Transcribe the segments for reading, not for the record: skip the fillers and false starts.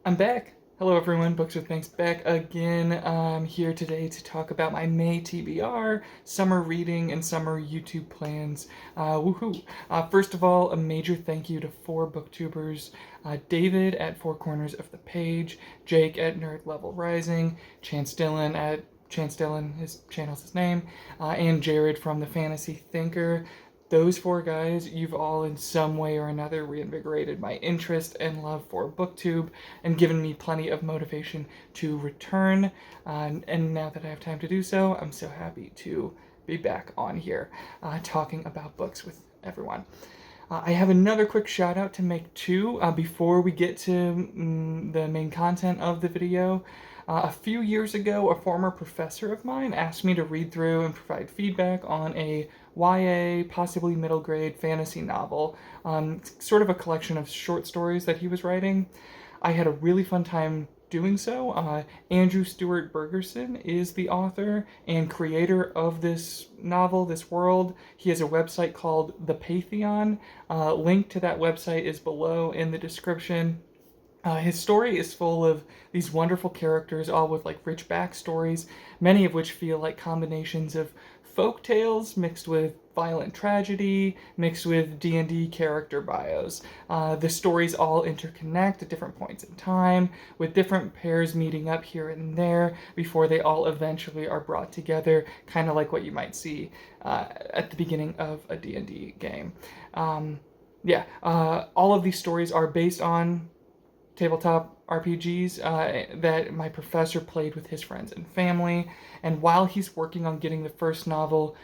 I'm back. Hello everyone, Books with Thanks back again. I'm here today to talk about my May TBR, summer reading, and summer YouTube plans. Woohoo! First of all, a major thank you to 4 booktubers. David at Four Corners of the Page, Jake at Nerd Level Rising, Chance Dillon at Chance Dillon, his channel's his name, and Jared from The Fantasy Thinker. Those 4 guys, you've all in some way or another reinvigorated my interest and love for Booktube and given me plenty of motivation to return. And now that I have time to do so, I'm so happy to be back on here talking about books with everyone. I have another quick shout out to make too before we get to the main content of the video. A few years ago, a former professor of mine asked me to read through and provide feedback on a YA, possibly middle grade fantasy novel, sort of a collection of short stories that he was writing. I had a really fun time doing so. Andrew Stewart Bergerson is the author and creator of this novel, this world. He has a website called The Pantheon. Link to that website is below in the description. His story is full of these wonderful characters, all with like rich backstories, many of which feel like combinations of folk tales mixed with violent tragedy, mixed with D&D character bios. The stories all interconnect at different points in time, with different pairs meeting up here and there before they all eventually are brought together, kind of like what you might see at the beginning of a D&D game. All of these stories are based on tabletop RPGs that my professor played with his friends and family. And while he's working on getting the first novel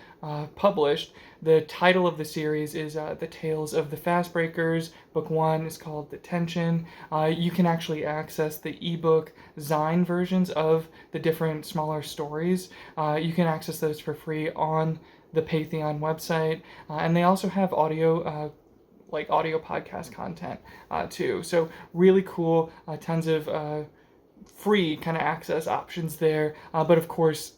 published, the title of the series is The Tales of the Fastbreakers. Book 1 is called The Tension. You can actually access the ebook Zine versions of the different smaller stories. You can access those for free on the Pantheon website. And they also have audio podcast content too. So really cool, tons of free kind of access options there. But of course,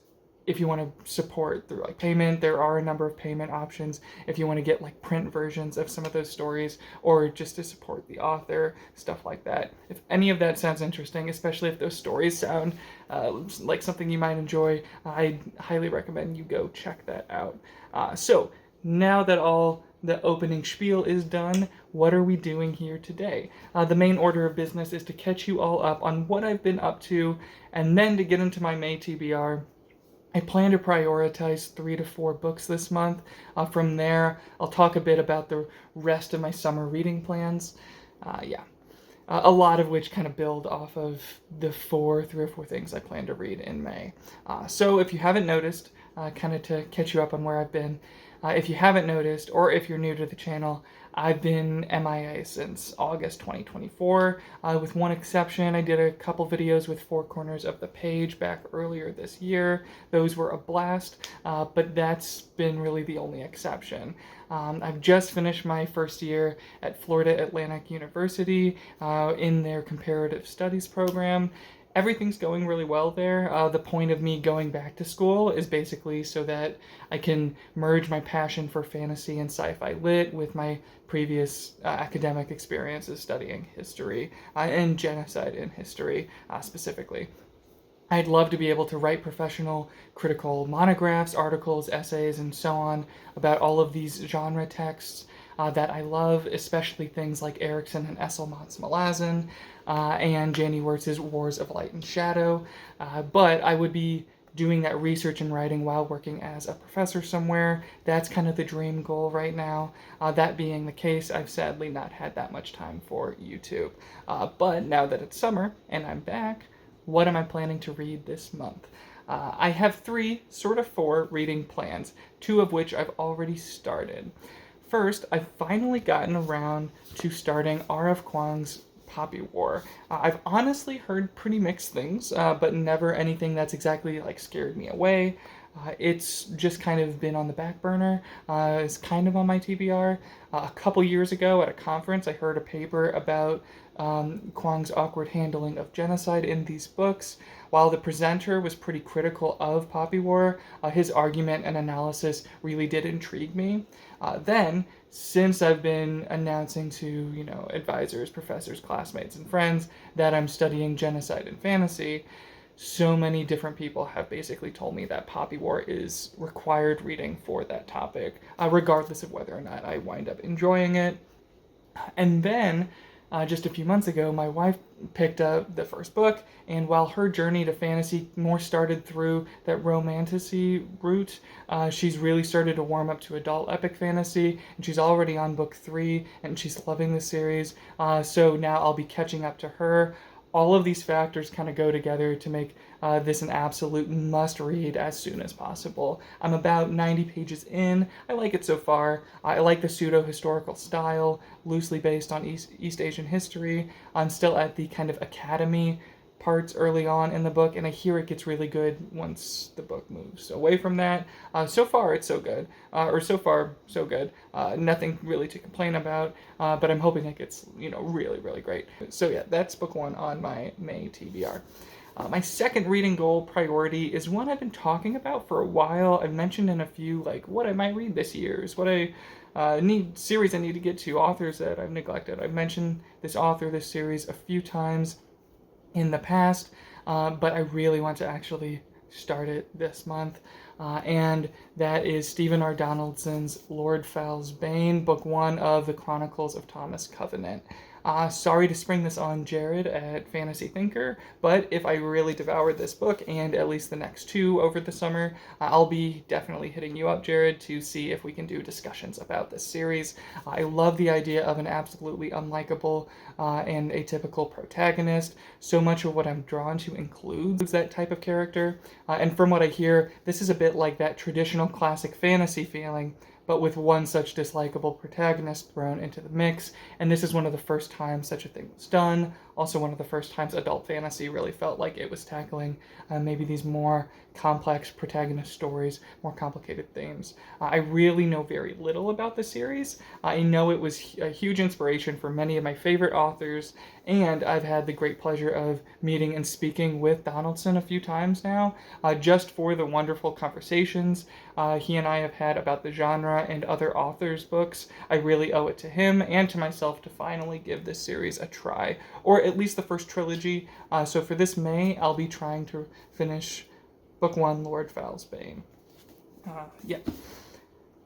if you want to support through like payment, there are a number of payment options if you want to get like print versions of some of those stories or just to support the author, stuff like that. If any of that sounds interesting, especially if those stories sound like something you might enjoy, I highly recommend you go check that out. So now that all the opening spiel is done, what are we doing here today? The main order of business is to catch you all up on what I've been up to, and then to get into my May TBR. I plan to prioritize 3 to 4 books this month. From there, I'll talk a bit about the rest of my summer reading plans. A lot of which kind of build off of the 3 or 4 things I plan to read in May. So if you haven't noticed, kind of to catch you up on where I've been, if you haven't noticed, or if you're new to the channel, I've been MIA since August 2024. With one exception, I did a couple videos with Four Corners of the Page back earlier this year. Those were a blast, but that's been really the only exception. I've just finished my first year at Florida Atlantic University in their comparative studies program. Everything's going really well there. The point of me going back to school is basically so that I can merge my passion for fantasy and sci-fi lit with my previous academic experiences studying history and genocide in history specifically. I'd love to be able to write professional critical monographs, articles, essays, and so on about all of these genre texts that I love, especially things like Erickson and Esselmont's Malazan and Janie Wirtz's Wars of Light and Shadow. But I would be doing that research and writing while working as a professor somewhere. That's kind of the dream goal right now. That being the case, I've sadly not had that much time for YouTube. But now that it's summer and I'm back, what am I planning to read this month? I have 3, sort of 4 reading plans, 2 of which I've already started. First, I've finally gotten around to starting R.F. Kuang's Poppy War. I've honestly heard pretty mixed things, but never anything that's exactly like scared me away. It's just kind of been on the back burner. It's kind of on my TBR. A couple years ago at a conference, I heard a paper about Kwang's awkward handling of genocide in these books. While the presenter was pretty critical of Poppy War, his argument and analysis really did intrigue me. Then, since I've been announcing to, advisors, professors, classmates, and friends that I'm studying genocide and fantasy, so many different people have basically told me that Poppy War is required reading for that topic, regardless of whether or not I wind up enjoying it. And then, just a few months ago, my wife picked up the first book, and while her journey to fantasy more started through that romantasy route, she's really started to warm up to adult epic fantasy, and she's already on book 3, and she's loving the series. So now I'll be catching up to her. All of these factors kind of go together to make this an absolute must-read as soon as possible. I'm about 90 pages in. I like it so far. I like the pseudo-historical style, loosely based on East Asian history. I'm still at the kind of academy parts early on in the book, and I hear it gets really good once the book moves away from that. So far, it's so good. So far, so good. Nothing really to complain about, but I'm hoping it gets, really, really great. So yeah, that's book 1 on my May TBR. My second reading goal priority is one I've been talking about for a while. I've mentioned in a few, what I might read this year, is what I series I need to get to, authors that I've neglected. I've mentioned this author, this series, a few times in the past, but I really want to actually start it this month, and that is Stephen R. Donaldson's Lord Fowl's Bane, book 1 of the Chronicles of Thomas Covenant. Sorry to spring this on Jared at Fantasy Thinker, but if I really devoured this book and at least the next 2 over the summer, I'll be definitely hitting you up, Jared, to see if we can do discussions about this series. I love the idea of an absolutely unlikable and atypical protagonist. So much of what I'm drawn to includes that type of character, and from what I hear, this is a bit like that traditional classic fantasy feeling, but with one such dislikable protagonist thrown into the mix, and this is one of the first times such a thing was done, also one of the first times adult fantasy really felt like it was tackling maybe these more complex protagonist stories, more complicated themes. I really know very little about the series. I know it was a huge inspiration for many of my favorite authors, and I've had the great pleasure of meeting and speaking with Donaldson a few times now, just for the wonderful conversations he and I have had about the genre and other authors' books. I really owe it to him and to myself to finally give this series a try, or at least the first trilogy. So for this May, I'll be trying to finish book 1, Lord Fowl's Bane.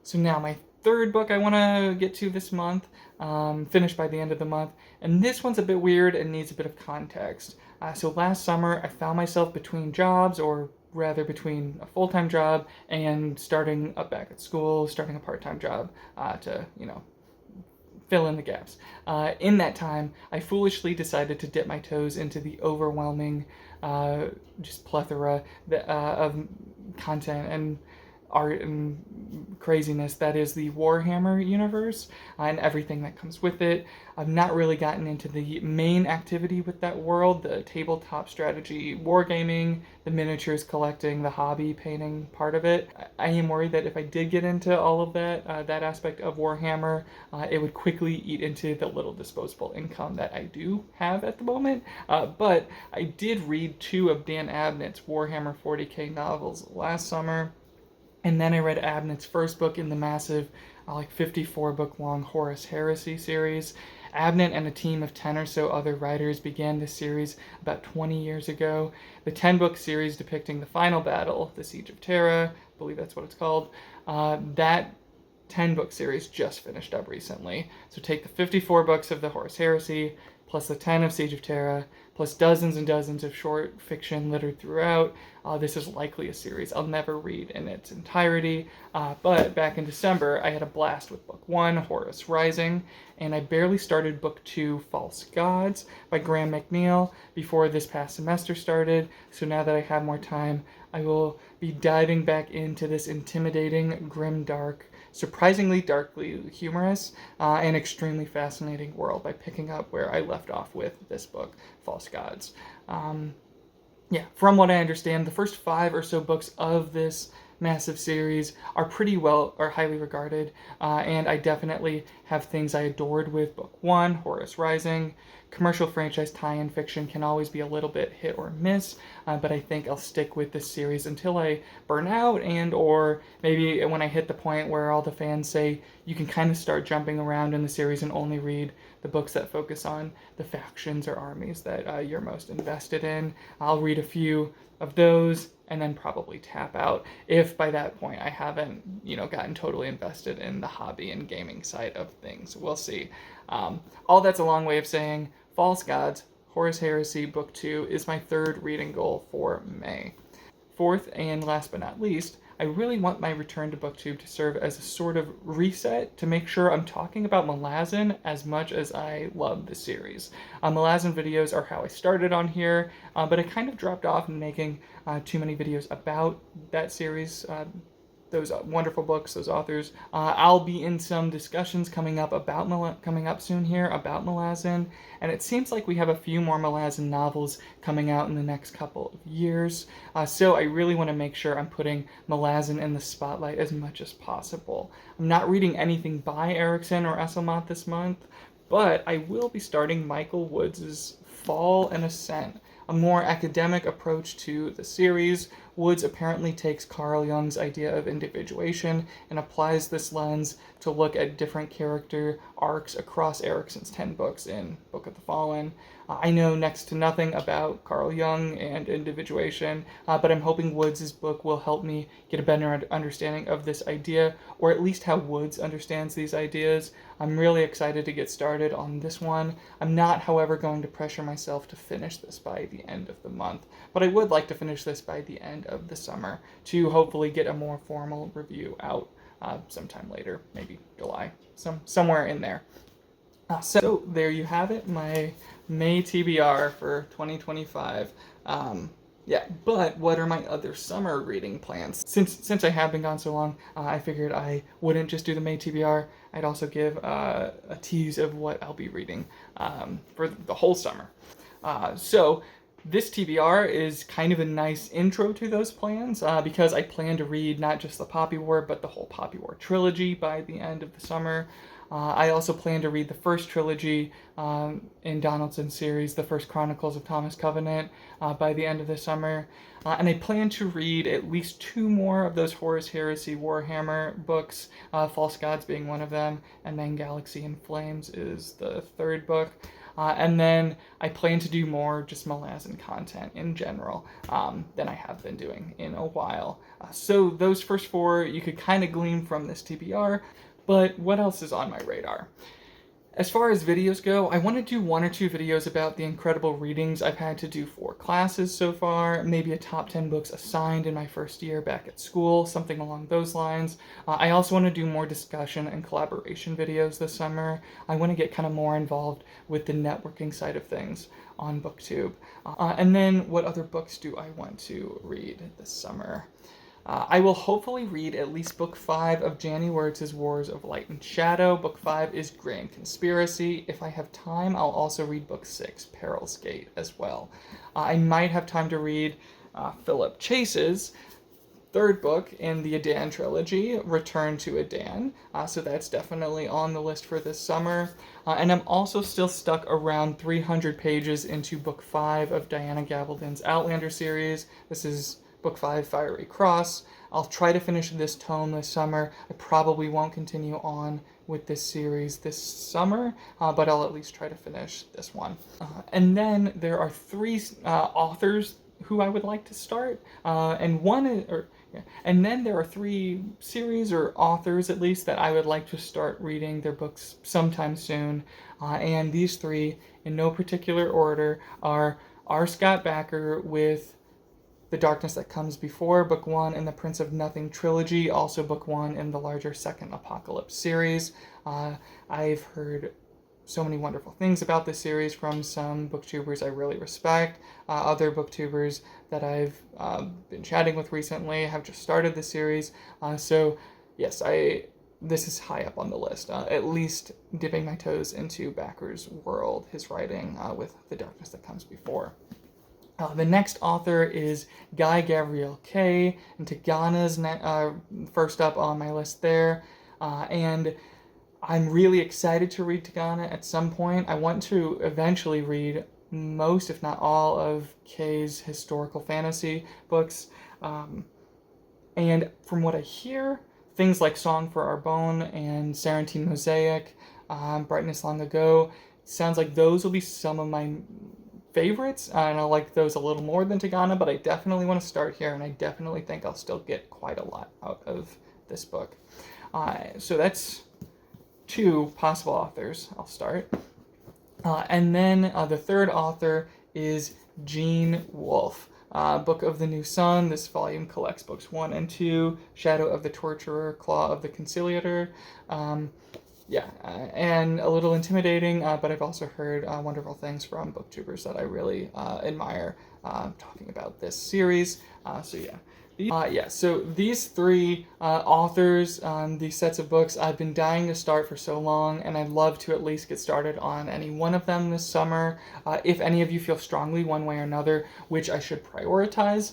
So now my third book I want to get to this month, finish by the end of the month, and this one's a bit weird and needs a bit of context. So last summer, I found myself between jobs, or rather between a full-time job and starting up back at school, starting a part-time job to, fill in the gaps. In that time, I foolishly decided to dip my toes into the overwhelming just plethora of content and art and craziness that is the Warhammer universe and everything that comes with it. I've not really gotten into the main activity with that world, the tabletop strategy, wargaming, the miniatures collecting, the hobby painting part of it. I am worried that if I did get into all of that, that aspect of Warhammer, it would quickly eat into the little disposable income that I do have at the moment. But I did read 2 of Dan Abnett's Warhammer 40k novels last summer. And then I read Abnett's first book in the massive, 54-book-long Horus Heresy series. Abnett and a team of 10 or so other writers began this series about 20 years ago. The 10-book series depicting the final battle, the Siege of Terra, I believe that's what it's called, that 10-book series just finished up recently. So take the 54 books of the Horus Heresy, plus the 10 of Siege of Terra, plus dozens and dozens of short fiction littered throughout. This is likely a series I'll never read in its entirety, but back in December, I had a blast with book 1, Horus Rising, and I barely started book 2, False Gods, by Graham McNeil, before this past semester started, so now that I have more time, I will be diving back into this intimidating, grim, dark, surprisingly darkly humorous, and extremely fascinating world by picking up where I left off with this book, False Gods. From what I understand, the first 5 or so books of this massive series are pretty well or highly regarded, and I definitely have things I adored with Book 1, Horus Rising. Commercial franchise tie-in fiction can always be a little bit hit or miss, but I think I'll stick with this series until I burn out, and or maybe when I hit the point where all the fans say you can kind of start jumping around in the series and only read the books that focus on the factions or armies that you're most invested in. I'll read a few of those and then probably tap out if by that point I haven't, gotten totally invested in the hobby and gaming side of things. We'll see. All that's a long way of saying False Gods, Horus Heresy, Book 2 is my third reading goal for May. Fourth, and last but not least, I really want my return to Booktube to serve as a sort of reset to make sure I'm talking about Malazan as much as I love the series. Malazan videos are how I started on here, but I kind of dropped off in making too many videos about that series, those wonderful books, those authors. I'll be in some discussions coming up soon here about Malazan, and it seems like we have a few more Malazan novels coming out in the next couple of years. So I really want to make sure I'm putting Malazan in the spotlight as much as possible. I'm not reading anything by Erickson or Esselmont this month, but I will be starting Michael Woods' Fall and Ascent, a more academic approach to the series. Woods apparently takes Carl Jung's idea of individuation and applies this lens to look at different character arcs across Erickson's 10 books in Book of the Fallen. I know next to nothing about Carl Jung and individuation, but I'm hoping Woods' book will help me get a better understanding of this idea, or at least how Woods understands these ideas. I'm really excited to get started on this one. I'm not, however, going to pressure myself to finish this by the end of the month, but I would like to finish this by the end of the summer to hopefully get a more formal review out sometime later, maybe July, somewhere in there. So there you have it, my May TBR for 2025. But what are my other summer reading plans? Since I have been gone so long, I figured I wouldn't just do the May TBR. I'd also give a tease of what I'll be reading for the whole summer. So this TBR is kind of a nice intro to those plans because I plan to read not just the Poppy War, but the whole Poppy War trilogy by the end of the summer. I also plan to read the first trilogy in Donaldson's series, the first Chronicles of Thomas Covenant, by the end of the summer. And I plan to read at least 2 more of those Horus Heresy Warhammer books, False Gods being one of them, and then Galaxy in Flames is the third book. And then I plan to do more just Malazan content in general than I have been doing in a while. So those first 4 you could kind of glean from this TBR. But what else is on my radar? As far as videos go, I want to do 1 or 2 videos about the incredible readings I've had to do for classes so far, maybe a top 10 books assigned in my first year back at school, something along those lines. I also want to do more discussion and collaboration videos this summer. I want to get kind of more involved with the networking side of things on Booktube. And then what other books do I want to read this summer? I will hopefully read at least Book 5 of Janny Wirtz' Wars of Light and Shadow. Book 5 is Grand Conspiracy. If I have time, I'll also read Book 6, Peril's Gate, as well. I might have time to read Philip Chase's 3rd book in the Edan Trilogy, Return to Edan. So that's definitely on the list for this summer. And I'm also still stuck around 300 pages into Book 5 of Diana Gabaldon's Outlander series. This is Book 5, Fiery Cross. I'll try to finish this tome this summer. I probably won't continue on with this series this summer, but I'll at least try to finish this one. And then there are 3 authors who I would like to start, and then there are 3 series or authors at least that I would like to start reading their books sometime soon. And these 3, in no particular order, are R. Scott Bakker with The Darkness That Comes Before, Book 1 in the Prince of Nothing trilogy, also Book 1 in the larger Second Apocalypse series. I've heard so many wonderful things about this series from some booktubers I really respect. Other booktubers that I've been chatting with recently have just started the series. So yes, this is high up on the list, at least dipping my toes into Bakker's world, his writing with The Darkness That Comes Before. The next author is Guy Gabriel Kay, and Tagana's first up on my list there. And I'm really excited to read Tagana at some point. I want to eventually read most, if not all, of Kay's historical fantasy books. And from what I hear, things like Song for Arbonne and Sarantine Mosaic, Brightness Long Ago, sounds like those will be some of my favorites, and I'll like those a little more than Tagana, but I definitely want to start here, and I definitely think I'll still get quite a lot out of this book. So that's 2 possible authors. I'll start. And then the third author is Gene Wolfe. Book of the New Sun. This volume collects books 1 and 2, Shadow of the Torturer, Claw of the Conciliator. And a little intimidating, but I've also heard wonderful things from booktubers that I really admire talking about this series. So these 3 authors, these sets of books, I've been dying to start for so long, and I'd love to at least get started on any one of them this summer. If any of you feel strongly one way or another which I should prioritize,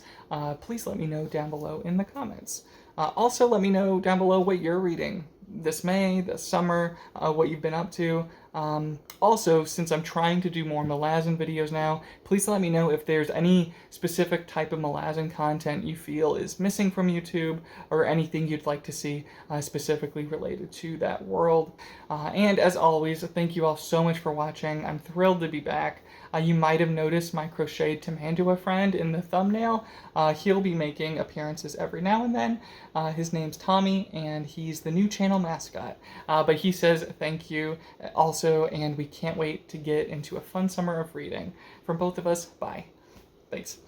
please let me know down below in the comments. Also, let me know down below what you're reading this May, this summer, what you've been up to. Also, since I'm trying to do more Malazan videos now, please let me know if there's any specific type of Malazan content you feel is missing from YouTube, or anything you'd like to see specifically related to that world. And as always, thank you all so much for watching. I'm thrilled to be back. You might have noticed my crocheted Tamandua friend in the thumbnail. He'll be making appearances every now and then. His name's Tommy, and he's the new channel mascot. But he says thank you also, and we can't wait to get into a fun summer of reading. From both of us, bye. Thanks.